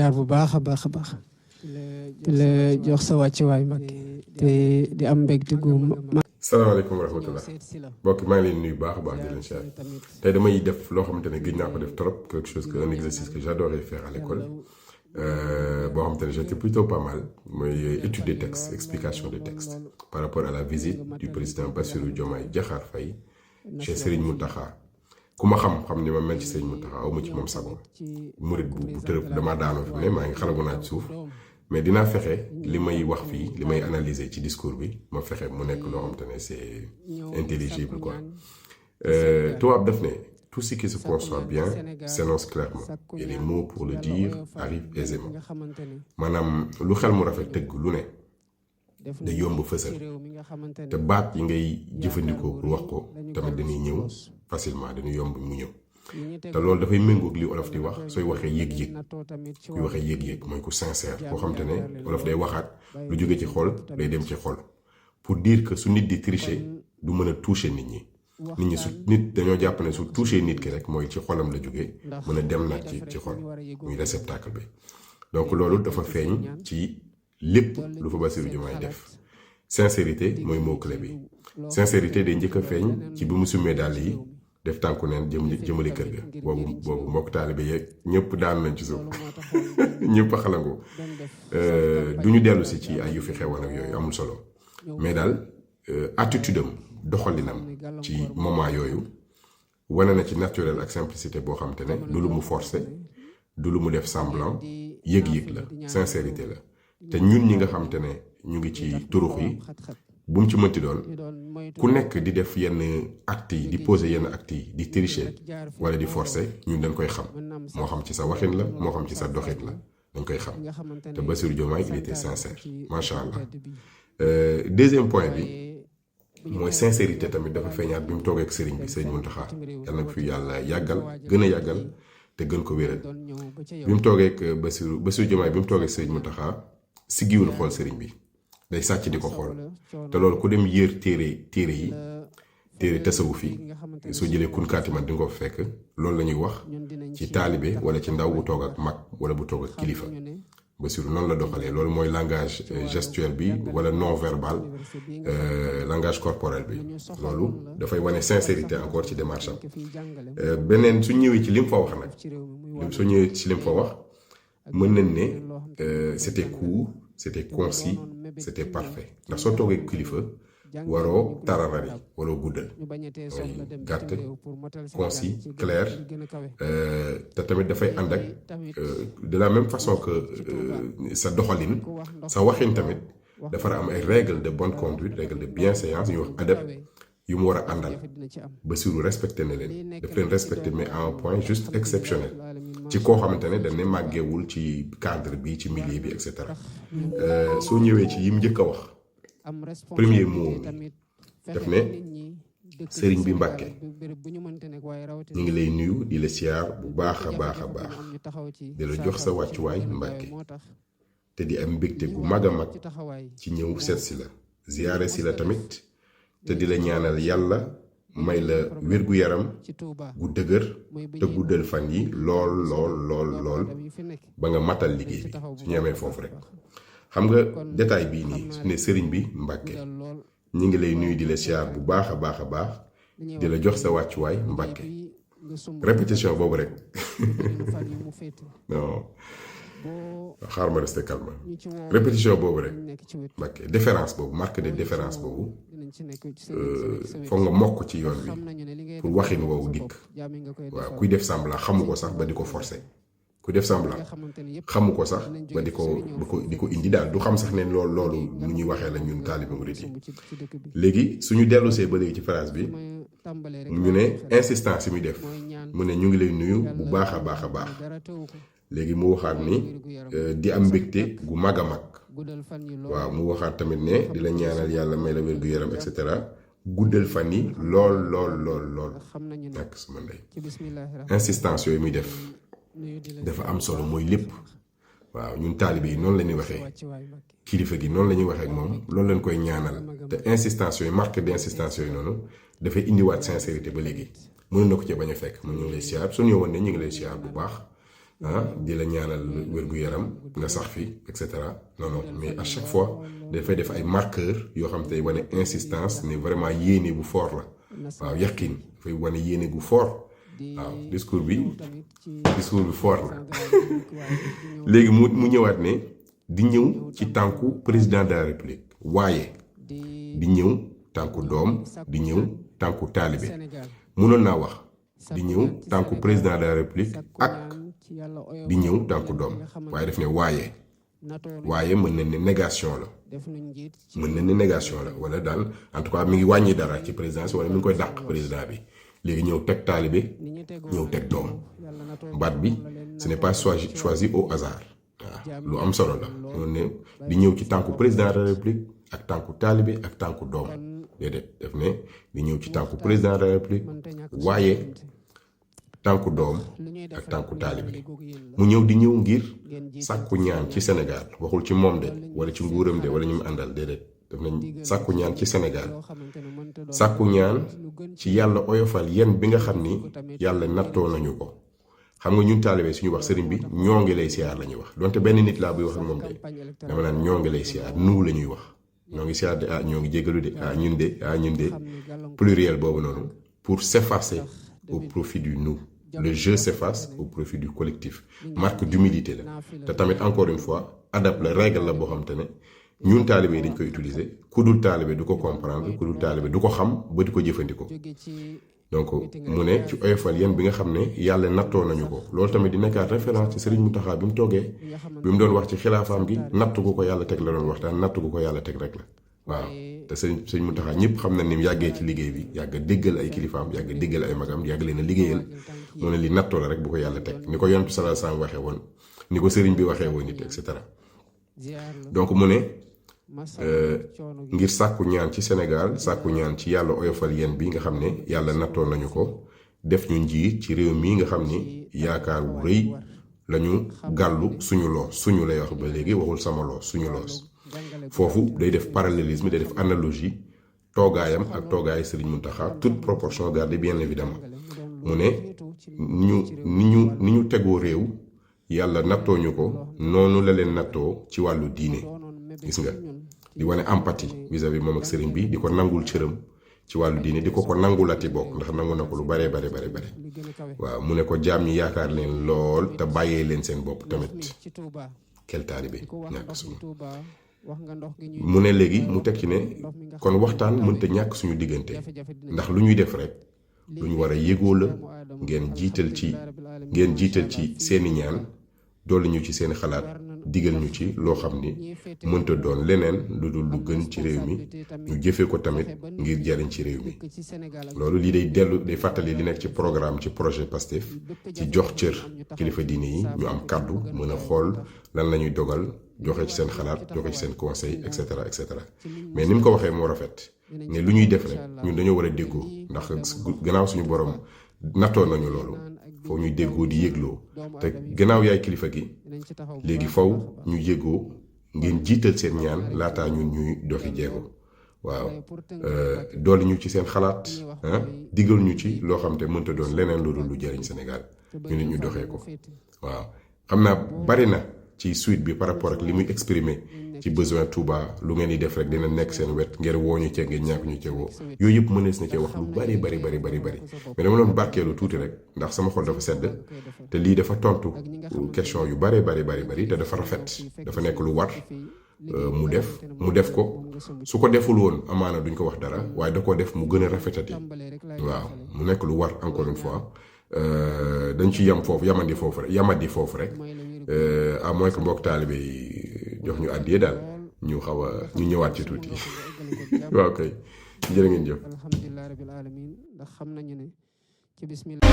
ziar bu baax a baax a baax di la jox sa wàccuwaay Mbàkke te di am mbégte gu salaamaaleykum wa rahmatullah mbokk maa ngi leen nuyu baax a baax di leen ziar tey damay def loo xamante ne gëj naa ko def trop quelque chose que un exercice que j'adorais faire à l'école boo xamante ne j'étais plutôt pas mal mooy étude des textes explication des textes par rapport à la visite du président Bassirou Diomaye Diakhar Faye chez Serigne Mountakha ku ma xam ni ma mel ci Serigne Mountakha aw ma ci moom sago murit bu tërëf damaa daanoo fi mu ne maa ngi xalagu naa ci suuf mais dinaa fexe li may wax fii li may analyser ci discours bi ma fexe mu nekk loo xamante ne c'est intelligible quoi tubaab daf ne tout ce qui se conçoit bien s'énonce clairement et les mots pour le dire arrivent aisément maanaam lu xel mu rafet tëgg lu ne da yomb fësal te baat yi ngay jëfandikoo pour wax ko tamit dañuy ñëw facilement dañuy yomb mu ñëw te loolu dafay méngoog li olof di wax sooy waxee yëg-yëg kuy waxee yëg-yëg mooy ku sincère koo xam te ne olof day waxaat lu jóge ci xol day dem ci xol pour dire que su nit di tricher du mën a toucher nit ñi su nit dañoo jàpp ne su toucher nit ki rek mooy ci xolam la jóge mën a dem nag ci xol muy réceptacle bi donc loolu dafa feeñ ci lépp lu fa Bassirou Diomaye def sincérité mooy mot clé bi sincérité day njëkk a feeñ ci bi mu sumee dàll yi def tànku neen jëmale kër ga boobu mbokk taalibe yeeg ñëpp daan nañ ci suuf ñëpp a xalangu du ñu dellu si ci ay yu fi xewoon ak yooyu amul solo mais daal attitude am doxalinam ci moment yooyu wane na ci naturel ak simplicité boo xam te ne du lu mu forcé du lu mu def semblant yëg-yëg la sincérité la te ñun ñi nga xam te ne ñu ngi ci turux yi bu mu ci mënti doon ku nekk di def yenn actes yi di poser yenn actes yi di tricher wala di forcer ñun dañ koy xam moo xam ci sa waxin la moo xam ci sa doxin la dañ koy xam te Bassirou Diomaye il était sincère macha allah. Deuxième point bi mooy sincérité tamit dafa feeñaat bi mu toogee ak sëriñ bi sëriñ Mountakha yal na ko fi yàlla yàggal gën a yàggal te gën ko wéral bi mu toogee ak Bassirou Diomaye bi mu toogee ak sëriñ Mountakha siggiwul xool sëriñ bi. day sàcc di ko xool te loolu ku dem yër téere tasawuf yi soo jëlee kunkaati man di nga ko fekk loolu la ñuy wax ci taalibe wala ci ndaw bu toog ak mag wala bu toog ak kilifa Bassirou noonu la doxalee loolu mooy langage gestuel bi wala non verbal langage corporel bi loolu dafay wane sincérité encore ci démarche am beneen su ñëwee ci lim fa wax nag su ñëwee ci lim fa wax mën nañ ne c'était court c'était concis c'était parfait ndax soo toogee kilifa waroo tararari waroo guddal mooy gàtt concis clair te tamit dafay ànd ak de la même façon que sa doxalin sa waxin tamit dafa am ay règles de bonne conduite règles de bienséance yu wax adab yu mu war a àndal Bassirou respecté na leen daf leen respecté mais à un point juste exceptionnel ci koo xamante ne dañ ne màggeewul ci cadre bi ci milieu bi et cetera soo ñëwee ci yim njëkk a wax premier mot bi daf ne sëriñ bi Mbàkke ñu ngi lay nuyu di la siyaar bu baax a baax a baax di la jox sa wàccuwaay Mbàkke te di am mbégte gu mag a mag ci ñëw seet si la ziyaare si la tamit te di la ñaanal yàlla may la wér-gu-yaram gu dëgër te guddal fan yi lool ba nga matal liggéey bi su ñu amee foofu rek xam nga détail bii nii su ne sëriñ bi Mbàkke ñi ngi lay nuyu di la siyaar bu baax a baax a baax di la jox sa wàccuwaay Mbàkke répétition boobu rek non xaar ma resté calme répétition boobu rek Mbàkke différence boobu marque de différence boobu foog nga mokk ci yoon bi pour waxin woowu dikk waaw kuy def semblant xamu ko sax ba di ko forcer kuy def semblant xamu ko sax ba di ko indi daal du xam sax ne loolu nu ñuy waxee la ñun taalibe murid yi léegi suñu dellusee ba léegi ci phrase bi ñu ne insistance yi muy def mu ne ñu ngi lay nuyu bu baax a baax a baax léegi mu waxaat ni di am mbégte gu mag a mag waaw mu waxaat tamit ne di la ñaanal yàlla may la wér gu yaram et cetera guddal fan yi lool ak suma ndey insistance yooyu muy def dafa am solo mooy lépp waaw ñun taalibe yi noonu la ñuy waxee kilifa gi noonu la ñuy waxee ak moom loolu lañ koy ñaanal te insistance yooyu marque d'insistance yooyu noonu dafay indiwaat sincérité ba léegi mënu na ko ci bañ a fekk mu ñu ngi lay siyaar su ñëwoon ne ñu ngi lay siyaar bu baax di la ñaanal wér-gu-yaram nga sax fi et cetera non non mais à chaque fois dafay def ay marqueurs yoo xam te wane insistance ne vraiment yéene bu fort la waaw yaqin dafay wane yéene gu fort waaw discours bi fort la léegi mu ñëwaat ne di ñëw ci tànku président de la république waaye di ñëw tànku doom di ñëw tànku taalibe mënoon naa wax di ñëw tànku président de la république ak di ñëw tànku doom waaye def ne waaye mën na ne négation la wala daal en tout cas mi ngi wàññi dara ci présidence wala mi ngi koy dàq président bi léegi ñëw teg taalibe ñëw teg doom baat bi ce n'est pas choisi au hasard waaw lu am solo la noonu ne di ñëw ci tànku président de la république ak tànku taalibe ak tànku doom déedéet def ne di ñëw ci tànku président de la république waaye tànku doom ak tànku taalibe mu ñëw di ñëw ngir sàkku ñaan ci Sénégal waxul ci moom de wala ci nguuram de wala ñu mu àndal déedéet def nañ sàkku ñaan ci Sénégal sàkku ñaan ci yàlla oyofal yen bi nga xam ni yàlla nattoo nañu ko xam nga ñun taalibe suñu wax sëriñ bi ñoo ngi lay siyaar la ñuy wax donte benn nit laa buy wax ak moom de dama naan ñoo ngi lay siyaar nuu la ñuy wax ñoo ngi siyaar de ñoo ngi jégalu de ñun de pluriel boobu noonu pour s'effacer au profit du nous. Le je s'efface au profit du collectif marque d'humilité la te tamit encore une fois adab la règle la boo xam te ne ñun taalibe yi dañ koy utiliser ku dul taalibe du ko comprendre ku dul taalibe du ko xam ba di ko jëfandikoo donc mu ne ci oyofal yéen bi nga xam ne yàlla nattoo nañu ko loolu tamit di nekkaat référence ci Serigne Mountakha bi mu toogee bi mu doon wax ci xilaafaam gi natt gu ko yàlla teg la doon waxtaan natt gu ko yàlla teg rek la waaw te Serigne Mountakha ñëpp xam na ni mu yàggee ci liggéey bi yàgg a déggal ay kilifaam yàgg a déggal ay magam yàgg leen a liggéeyal mu ne li nattoo la rek bu ko yàlla teg ni ko Yonent bi sallallahu alayhi wasallam waxee woon ni ko Serigne bi waxee woon it et cetera donc mu ne ngir sàkku ñaan ci Sénégal sàkku ñaan ci yàlla oyofal yéen bi nga xam ne yàlla nattoo nañu ko def ñu njiit ci réew mi nga xam ni yaakaar wu rëy lañu gàllu suñu loos suñu lay wax ba léegi waxul sama loos suñu loos foofu day def parallélisme day def analogie toogaayam ak toogaayu Serigne Mountakha toute proportion gardée bien évidemment mu ne ni ñu tegoo réew yàlla nattoo ñu ko noonu la leen nattoo ci wàllu diine gis nga di wane empathie vis-à-vis moom ak sëriñ bi di ko nangul cëram ci wàllu diine di ko nangulati bokk ndax nangu na ko lu bare waaw mu ne ko jaam ñi yaakaar leen lool te bàyyee leen seen bopp tamit kel taalibe ñàkk suñu mu ne léegi mu teg ci ne kon waxtaan mënta ñàkk suñu diggante ndax lu ñuy def rek lu ñu war a yégoo la ngeen jiital ci seeni ñaan dolli ñu ci seen xalaat digal ñu ci loo xam ni mënta doon leneen lu dul lu gën ci réew mi ñu jëfee ko tamit ngir jariñ ci réew mi loolu lii day fàttali li nekk ci programme ci projet Pastef ci jox cër kilifa diine yi ñu am kàddu mën a xool lan la ñuy dogal joxe ci seen xalaat joxe ci seen conseil et cetera mais ni mu ko waxee moo rafet ne lu ñuy def rek ñun dañoo war a déggoo ndax gannaaw suñu borom nattoon nañu loolu foo ñuy déggoo di yëgloo te gannaaw yaay kilifa gi léegi faw ñu yëgoo ngeen jiital seen ñaan laataa ñun ñuy doxi jéego waaw dolli ñu ci seen xalaat digal ñu ci loo xam te mënta doon leneen lu dul lu jariñ Sénégal ñu nit ñu doxee ko waaw xam naa bari na ci suite bi par rapport ak li muy exprimer ci besoin Touba lu ngeen di def rek dina nekk seen wet ngeen woo ñu cee ngeen ñàkk ñu cee woo yooyu yëpp mënees na cee wax lu bari mais dama doon barkeelu tuuti rek ndax sama xol dafa sedd te lii dafa tontu question yu bari te dafa rafet dafa nekk lu war mu def ko su ko deful woon amaana duñ ko wax dara waaye da ko def mu gën a rafetati waaw mu nekk lu war encore une fois dañ ci yamadi foofu rek à moins que mbokk taalibe yi jox ñu àddiyee daal ñu ñu ñëwaat ci tuuti waaw kay jërë ngeen jëf alhamdulilah rabbil alamin ndax xam nañu ne ci bismillah